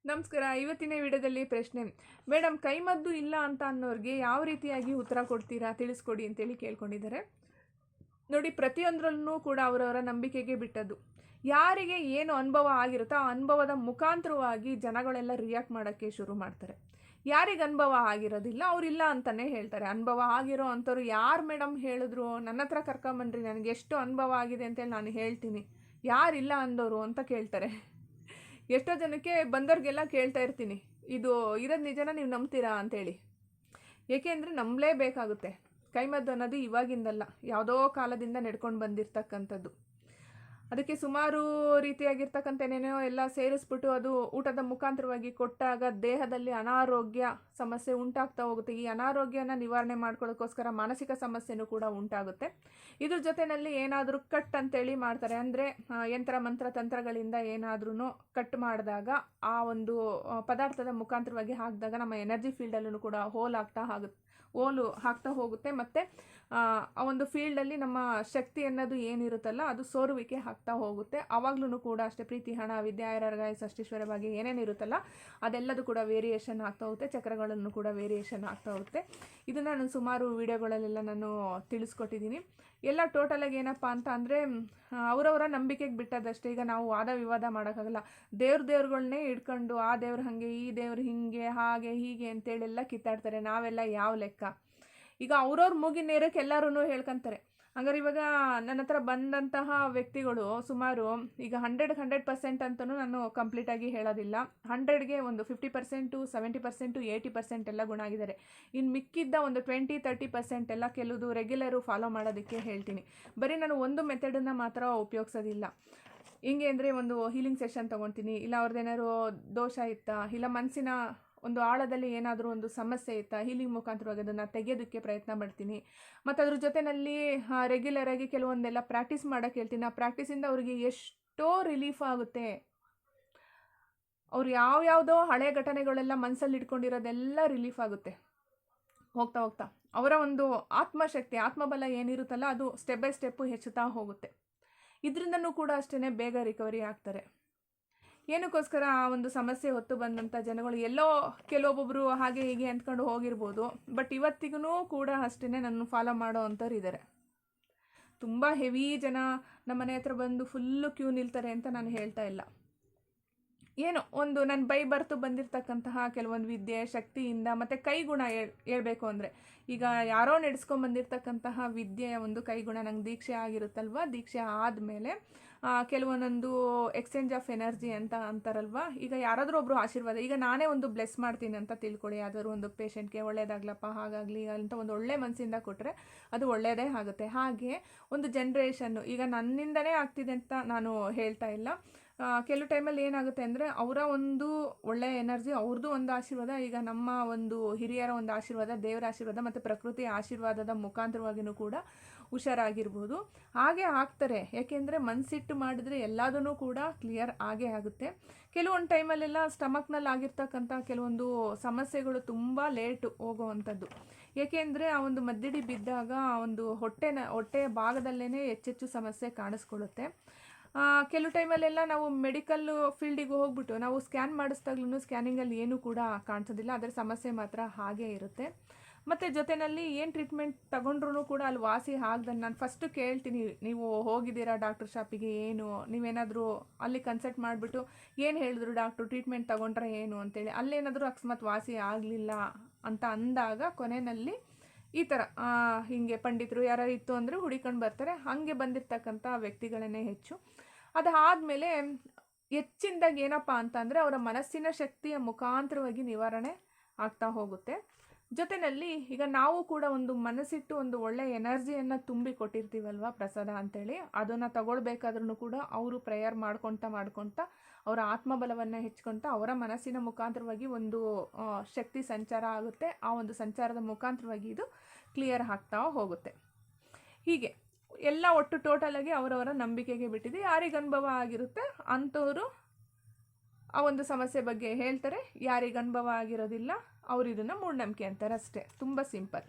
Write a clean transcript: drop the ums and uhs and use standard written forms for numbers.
ನಮಸ್ಕಾರ. ಇವತ್ತಿನ ವಿಡಿಯೋದಲ್ಲಿ ಪ್ರಶ್ನೆ, ಮೇಡಮ್ ಕೈಮದ್ದು ಇಲ್ಲ ಅಂತ ಅನ್ನೋರಿಗೆ ಯಾವ ರೀತಿಯಾಗಿ ಉತ್ತರ ಕೊಡ್ತೀರಾ ತಿಳಿಸ್ಕೊಡಿ ಅಂತೇಳಿ ಕೇಳ್ಕೊಂಡಿದ್ದಾರೆ. ನೋಡಿ, ಪ್ರತಿಯೊಂದರಲ್ಲೂ ಕೂಡ ಅವರವರ ನಂಬಿಕೆಗೆ ಬಿಟ್ಟದ್ದು. ಯಾರಿಗೆ ಏನು ಅನುಭವ ಆಗಿರುತ್ತೋ ಆ ಅನುಭವದ ಮುಖಾಂತರವಾಗಿ ಜನಗಳೆಲ್ಲ ರಿಯಾಕ್ಟ್ ಮಾಡೋಕ್ಕೆ ಶುರು ಮಾಡ್ತಾರೆ. ಯಾರಿಗೆ ಅನುಭವ ಆಗಿರೋದಿಲ್ಲ ಅವರಿಲ್ಲ ಅಂತಲೇ ಹೇಳ್ತಾರೆ. ಅನುಭವ ಆಗಿರೋ ಅಂಥವ್ರು ಯಾರು ಮೇಡಮ್ ಹೇಳಿದ್ರು, ನನ್ನ ಹತ್ರ ಕರ್ಕೊಂಬನ್ರಿ, ನನಗೆ ಎಷ್ಟು ಅನುಭವ ಆಗಿದೆ ಅಂತೇಳಿ ನಾನು ಹೇಳ್ತೀನಿ, ಯಾರಿಲ್ಲ ಅಂದವರು ಅಂತ ಕೇಳ್ತಾರೆ. ಎಷ್ಟೋ ಜನಕ್ಕೆ ಬಂದವ್ರಿಗೆಲ್ಲ ಕೇಳ್ತಾ ಇರ್ತೀನಿ, ಇದು ಇರೋದು ನಿಜನ ನೀವು ನಂಬ್ತೀರಾ ಅಂತೇಳಿ. ಏಕೆಂದರೆ ನಂಬಲೇಬೇಕಾಗುತ್ತೆ. ಕೈಮದ್ದು ಅನ್ನೋದು ಇವಾಗಿಂದಲ್ಲ, ಯಾವುದೋ ಕಾಲದಿಂದ ನಡ್ಕೊಂಡು ಬಂದಿರತಕ್ಕಂಥದ್ದು. ಅದಕ್ಕೆ ಸುಮಾರು ರೀತಿಯಾಗಿರ್ತಕ್ಕಂಥ ಏನೇನೋ ಎಲ್ಲ ಸೇರಿಸ್ಬಿಟ್ಟು ಅದು ಊಟದ ಮುಖಾಂತರವಾಗಿ ಕೊಟ್ಟಾಗ ದೇಹದಲ್ಲಿ ಅನಾರೋಗ್ಯ ಸಮಸ್ಯೆ ಉಂಟಾಗ್ತಾ ಹೋಗುತ್ತೆ. ಈ ಅನಾರೋಗ್ಯನ ನಿವಾರಣೆ ಮಾಡ್ಕೊಳ್ಳೋಕ್ಕೋಸ್ಕರ ಮಾನಸಿಕ ಸಮಸ್ಯೆನೂ ಕೂಡ ಉಂಟಾಗುತ್ತೆ. ಇದ್ರ ಜೊತೆಯಲ್ಲಿ ಏನಾದರೂ ಕಟ್ ಅಂತೇಳಿ ಮಾಡ್ತಾರೆ, ಅಂದರೆ ಯಂತ್ರ ಮಂತ್ರ ತಂತ್ರಗಳಿಂದ ಏನಾದ್ರೂ ಕಟ್ ಮಾಡಿದಾಗ ಆ ಒಂದು ಪದಾರ್ಥದ ಮುಖಾಂತರವಾಗಿ ಹಾಕಿದಾಗ ನಮ್ಮ ಎನರ್ಜಿ ಫೀಲ್ಡಲ್ಲೂ ಕೂಡ ಹೋಲು ಹಾಕ್ತಾ ಹೋಗುತ್ತೆ. ಮತ್ತು ಆ ಒಂದು ಫೀಲ್ಡಲ್ಲಿ ನಮ್ಮ ಶಕ್ತಿ ಅನ್ನೋದು ಏನಿರುತ್ತಲ್ಲ ಅದು ಸೋರುವಿಕೆ ಆಗ್ತಾ ಹೋಗುತ್ತೆ. ಆವಾಗ್ಲೂ ಕೂಡ ಅಷ್ಟೇ ಪ್ರೀತಿ, ಹಣ, ವಿದ್ಯೆ, ಆಯುರಾರೋಗ್ಯ, ಷಷ್ಠೀಶ್ವರ ಬಗ್ಗೆ ಏನೇನಿರುತ್ತಲ್ಲ ಅದೆಲ್ಲದೂ ಕೂಡ ವೇರಿಯೇಷನ್ ಆಗ್ತಾ ಹೋಗುತ್ತೆ. ಚಕ್ರಗಳನ್ನು ಕೂಡ ವೇರಿಯೇಷನ್ ಆಗ್ತಾ ಹೋಗುತ್ತೆ. ಇದನ್ನು ನಾನು ಸುಮಾರು ವಿಡಿಯೋಗಳಲ್ಲೆಲ್ಲ ನಾನು ತಿಳಿಸ್ಕೊಟ್ಟಿದ್ದೀನಿ. ಎಲ್ಲ ಟೋಟಲಾಗಿ ಏನಪ್ಪ ಅಂತ ಅಂದರೆ ಅವರವರ ನಂಬಿಕೆಗೆ ಬಿಟ್ಟದಷ್ಟೇ. ಈಗ ನಾವು ವಾದ ವಿವಾದ ಮಾಡೋಕ್ಕಾಗಲ್ಲ. ದೇವ್ರುಗಳನ್ನೇ ಇಟ್ಕೊಂಡು ಆ ದೇವ್ರು ಹಾಗೆ, ಈ ದೇವ್ರು ಹೀಗೆ, ಹಾಗೆ ಹೀಗೆ ಅಂತೇಳೆಲ್ಲ ಕಿತ್ತಾಡ್ತಾರೆ. ನಾವೆಲ್ಲ ಯಾವ ಲೆಕ್ಕ? ಈಗ ಅವ್ರವ್ರ ಮೂಗಿನ ನೇರಕ್ಕೆ ಎಲ್ಲರೂ ಹೇಳ್ಕೊಂತಾರೆ. ಹಂಗಾರೆ ಇವಾಗ ನನ್ನ ಹತ್ರ ಬಂದಂತಹ ವ್ಯಕ್ತಿಗಳು ಸುಮಾರು ಈಗ 100% ಅಂತಲೂ ನಾನು ಕಂಪ್ಲೀಟಾಗಿ ಹೇಳೋದಿಲ್ಲ. 100ಗೆ ಒಂದು 50%, 70%, 80% ಎಲ್ಲ ಗುಣ ಆಗಿದ್ದಾರೆ. ಇನ್ನು ಮಿಕ್ಕಿದ್ದ ಒಂದು 20-30% ಎಲ್ಲ ಕೆಲವುದು ರೆಗ್ಯುಲರು ಫಾಲೋ ಮಾಡೋದಕ್ಕೆ ಹೇಳ್ತೀನಿ. ಬರೀ ನಾನು ಒಂದು ಮೆಥಡನ್ನು ಮಾತ್ರ ಉಪಯೋಗಿಸೋದಿಲ್ಲ. ಹಿಂಗೆ ಅಂದರೆ ಒಂದು ಹೀಲಿಂಗ್ ಸೆಷನ್ ತೊಗೊತೀನಿ, ಇಲ್ಲ ಅವ್ರದ್ದೇನಾದ್ರು ದೋಷ ಇತ್ತಾ, ಇಲ್ಲ ಮನಸ್ಸಿನ ಒಂದು ಆಳದಲ್ಲಿ ಏನಾದರೂ ಒಂದು ಸಮಸ್ಯೆ ಇತ್ತಾ, ಹೀಲಿಂಗ್ ಮುಖಾಂತರವಾಗಿ ಅದನ್ನು ತೆಗೆಯೋದಕ್ಕೆ ಪ್ರಯತ್ನ ಪಡ್ತೀನಿ. ಮತ್ತು ಅದ್ರ ಜೊತೆಯಲ್ಲಿ ರೆಗ್ಯುಲರಾಗಿ ಕೆಲವೊಂದೆಲ್ಲ ಪ್ರಾಕ್ಟೀಸ್ ಮಾಡೋಕ್ಕೆ ಹೇಳ್ತೀನಿ. ಆ ಪ್ರಾಕ್ಟೀಸಿಂದ ಅವ್ರಿಗೆ ಎಷ್ಟೋ ರಿಲೀಫ್ ಆಗುತ್ತೆ. ಅವ್ರು ಯಾವ್ಯಾವುದೋ ಹಳೆ ಘಟನೆಗಳೆಲ್ಲ ಮನಸ್ಸಲ್ಲಿ ಇಟ್ಕೊಂಡಿರೋದೆಲ್ಲ ರಿಲೀಫ್ ಆಗುತ್ತೆ. ಹೋಗ್ತಾ ಹೋಗ್ತಾ ಅವರ ಒಂದು ಆತ್ಮಶಕ್ತಿ, ಆತ್ಮಬಲ ಏನಿರುತ್ತಲ್ಲ ಅದು ಸ್ಟೆಪ್ ಬೈ ಸ್ಟೆಪ್ಪು ಹೆಚ್ಚುತ್ತಾ ಹೋಗುತ್ತೆ. ಇದರಿಂದನೂ ಕೂಡ ಅಷ್ಟೇ ಬೇಗ ರಿಕವರಿ ಆಗ್ತಾರೆ. ಏನಕ್ಕೋಸ್ಕರ ಆ ಒಂದು ಸಮಸ್ಯೆ ಹೊತ್ತು ಬಂದಂಥ ಜನಗಳು ಎಲ್ಲೋ ಕೆಲವೊಬ್ಬೊಬ್ಬರು ಹಾಗೆ ಹೀಗೆ ಅಂದ್ಕೊಂಡು ಹೋಗಿರ್ಬೋದು. ಬಟ್ ಇವತ್ತಿಗೂ ಕೂಡ ಅಷ್ಟೇ ನನ್ನ ಫಾಲೋ ಮಾಡೋ ಅಂಥವ್ರು ಇದ್ದಾರೆ. ತುಂಬ ಹೆವಿ ಜನ ನಮ್ಮ ಮನೆ ಹತ್ರ ಬಂದು ಫುಲ್ಲು ಕ್ಯೂ ನಿಲ್ತಾರೆ ಅಂತ ನಾನು ಹೇಳ್ತಾ ಇಲ್ಲ. ಏನೋ ಒಂದು ನನ್ನ ಬೈ ಬರ್ತು ಬಂದಿರತಕ್ಕಂತಹ ಕೆಲವೊಂದು ವಿದ್ಯೆ, ಶಕ್ತಿಯಿಂದ ಮತ್ತು ಕೈಗುಣ ಹೇಳ್ಬೇಕು ಅಂದರೆ, ಈಗ ಯಾರೋ ನಡೆಸ್ಕೊಂಬಂದಿರ್ತಕ್ಕಂತಹ ವಿದ್ಯೆಯ ಒಂದು ಕೈಗುಣ ನಂಗೆ ದೀಕ್ಷೆ ಆಗಿರುತ್ತಲ್ವ, ದೀಕ್ಷೆ ಆದಮೇಲೆ ಕೆಲವೊಂದೊಂದು ಎಕ್ಸ್ಚೇಂಜ್ ಆಫ್ ಎನರ್ಜಿ ಅಂತ ಅಂತಾರಲ್ವ. ಈಗ ಯಾರಾದರೂ ಒಬ್ಬರು ಆಶೀರ್ವಾದ, ಈಗ ನಾನೇ ಒಂದು ಬ್ಲೆಸ್ ಮಾಡ್ತೀನಿ ಅಂತ ತಿಳ್ಕೊಳ್ಳಿ, ಯಾವ್ದಾದ್ರು ಒಂದು ಪೇಷಂಟ್ಗೆ ಒಳ್ಳೇದಾಗ್ಲಪ್ಪ ಹಾಗಾಗಲಿ ಅಂತ ಒಂದು ಒಳ್ಳೆ ಮನಸ್ಸಿಂದ ಕೊಟ್ಟರೆ ಅದು ಒಳ್ಳೆಯದೇ ಆಗುತ್ತೆ. ಹಾಗೆ ಒಂದು ಜನ್ರೇಷನ್ನು ಈಗ ನನ್ನಿಂದನೇ ಆಗ್ತಿದೆ ಅಂತ ನಾನು ಹೇಳ್ತಾ ಇಲ್ಲ. ಕೆಲವು ಟೈಮಲ್ಲಿ ಏನಾಗುತ್ತೆ ಅಂದರೆ ಅವರ ಒಂದು ಒಳ್ಳೆಯ ಎನರ್ಜಿ, ಅವ್ರದ್ದು ಒಂದು ಆಶೀರ್ವಾದ, ಈಗ ನಮ್ಮ ಒಂದು ಹಿರಿಯರ ಒಂದು ಆಶೀರ್ವಾದ, ದೇವರ ಆಶೀರ್ವಾದ ಮತ್ತು ಪ್ರಕೃತಿ ಆಶೀರ್ವಾದದ ಮುಖಾಂತರವಾಗಿಯೂ ಕೂಡ ಹುಷಾರಾಗಿರ್ಬೋದು. ಹಾಗೆ ಆಗ್ತಾರೆ. ಯಾಕೆಂದರೆ ಮನಸ್ಸಿಟ್ಟು ಮಾಡಿದ್ರೆ ಎಲ್ಲದೂ ಕೂಡ ಕ್ಲಿಯರ್ ಆಗೇ ಆಗುತ್ತೆ. ಕೆಲವೊಂದು ಟೈಮಲ್ಲೆಲ್ಲ ಸ್ಟಮಕ್ನಲ್ಲಿ ಆಗಿರ್ತಕ್ಕಂಥ ಕೆಲವೊಂದು ಸಮಸ್ಯೆಗಳು ತುಂಬ ಲೇಟು ಹೋಗುವಂಥದ್ದು. ಏಕೆಂದರೆ ಆ ಒಂದು ಮದ್ದಿಡಿ ಬಿದ್ದಾಗ ಆ ಒಂದು ಹೊಟ್ಟೆಯ ಭಾಗದಲ್ಲೇ ಹೆಚ್ಚೆಚ್ಚು ಸಮಸ್ಯೆ ಕಾಣಿಸ್ಕೊಳ್ಳುತ್ತೆ. ಕೆಲವು ಟೈಮಲ್ಲೆಲ್ಲ ನಾವು ಮೆಡಿಕಲ್ ಫೀಲ್ಡಿಗೆ ಹೋಗ್ಬಿಟ್ಟು ನಾವು ಸ್ಕ್ಯಾನ್ ಮಾಡಿಸ್ದಾಗ್ಲೂ ಸ್ಕ್ಯಾನಿಂಗಲ್ಲಿ ಏನೂ ಕೂಡ ಕಾಣಿಸೋದಿಲ್ಲ, ಅದರ ಸಮಸ್ಯೆ ಮಾತ್ರ ಹಾಗೇ ಇರುತ್ತೆ. ಮತ್ತು ಜೊತೆಯಲ್ಲಿ ಏನು ಟ್ರೀಟ್ಮೆಂಟ್ ತಗೊಂಡ್ರೂ ಕೂಡ ಅಲ್ಲಿ ವಾಸಿ ಆಗ್ದಂಗೆ ನಾನು ಫಸ್ಟು ಕೇಳ್ತೀನಿ, ನೀವು ಹೋಗಿದ್ದೀರಾ ಡಾಕ್ಟರ್ ಶಾಪಿಗೆ, ಏನು ನೀವೇನಾದರೂ ಅಲ್ಲಿ ಕನ್ಸಲ್ಟ್ ಮಾಡಿಬಿಟ್ಟು ಏನು ಹೇಳಿದ್ರು ಡಾಕ್ಟ್ರು, ಟ್ರೀಟ್ಮೆಂಟ್ ತೊಗೊಂಡ್ರೆ ಏನು ಅಂತೇಳಿ, ಅಲ್ಲೇನಾದರೂ ಅಕಸ್ಮಾತ್ ವಾಸಿ ಆಗಲಿಲ್ಲ ಅಂತ ಅಂದಾಗ ಕೊನೆಯಲ್ಲಿ ಈ ಥರ ಹೀಗೆ ಪಂಡಿತರು ಯಾರು ಇತ್ತು ಅಂದರೆ ಹುಡಿಕೊಂಡು ಬರ್ತಾರೆ. ಹಾಗೆ ಬಂದಿರತಕ್ಕಂಥ ವ್ಯಕ್ತಿಗಳನ್ನೇ ಹೆಚ್ಚು. ಅದಾದಮೇಲೆ ಹೆಚ್ಚಿನದಾಗಿ ಏನಪ್ಪ ಅಂತಂದರೆ ಅವರ ಮನಸ್ಸಿನ ಶಕ್ತಿಯ ಮುಖಾಂತರವಾಗಿ ನಿವಾರಣೆ ಆಗ್ತಾ ಹೋಗುತ್ತೆ. ಜೊತೆಯಲ್ಲಿ ಈಗ ನಾವು ಕೂಡ ಒಂದು ಮನಸ್ಸಿಟ್ಟು ಒಂದು ಒಳ್ಳೆಯ ಎನರ್ಜಿಯನ್ನು ತುಂಬಿ ಕೊಟ್ಟಿರ್ತೀವಲ್ವ ಪ್ರಸಾದ ಅಂತೇಳಿ, ಅದನ್ನು ತಗೊಳ್ಬೇಕಾದ್ರೂ ಕೂಡ ಅವರು ಪ್ರೇಯರ್ ಮಾಡ್ಕೊತ ಅವರ ಆತ್ಮಬಲವನ್ನು ಹೆಚ್ಕೊತ ಅವರ ಮನಸ್ಸಿನ ಮುಖಾಂತರವಾಗಿ ಒಂದು ಶಕ್ತಿ ಸಂಚಾರ ಆಗುತ್ತೆ. ಆ ಒಂದು ಸಂಚಾರದ ಮುಖಾಂತರವಾಗಿ ಇದು ಕ್ಲಿಯರ್ ಆಗ್ತಾ ಹೋಗುತ್ತೆ. ಹೀಗೆ ಎಲ್ಲ ಒಟ್ಟು ಟೋಟಲಾಗಿ ಅವರವರ ನಂಬಿಕೆಗೆ ಬಿಟ್ಟಿದೆ. ಯಾರಿಗೆ ಅನುಭವ ಆಗಿರುತ್ತೆ ಅಂಥವರು ಆ ಒಂದು ಸಮಸ್ಯೆ ಬಗ್ಗೆ ಹೇಳ್ತಾರೆ. ಯಾರಿಗೆ ಅನುಭವ ಆಗಿರೋದಿಲ್ಲ ಅವರು ಇದನ್ನು ಮೂಢನಂಬಿಕೆ ಅಂತಾರೆ ಅಷ್ಟೇ. ತುಂಬ ಸಿಂಪಲ್.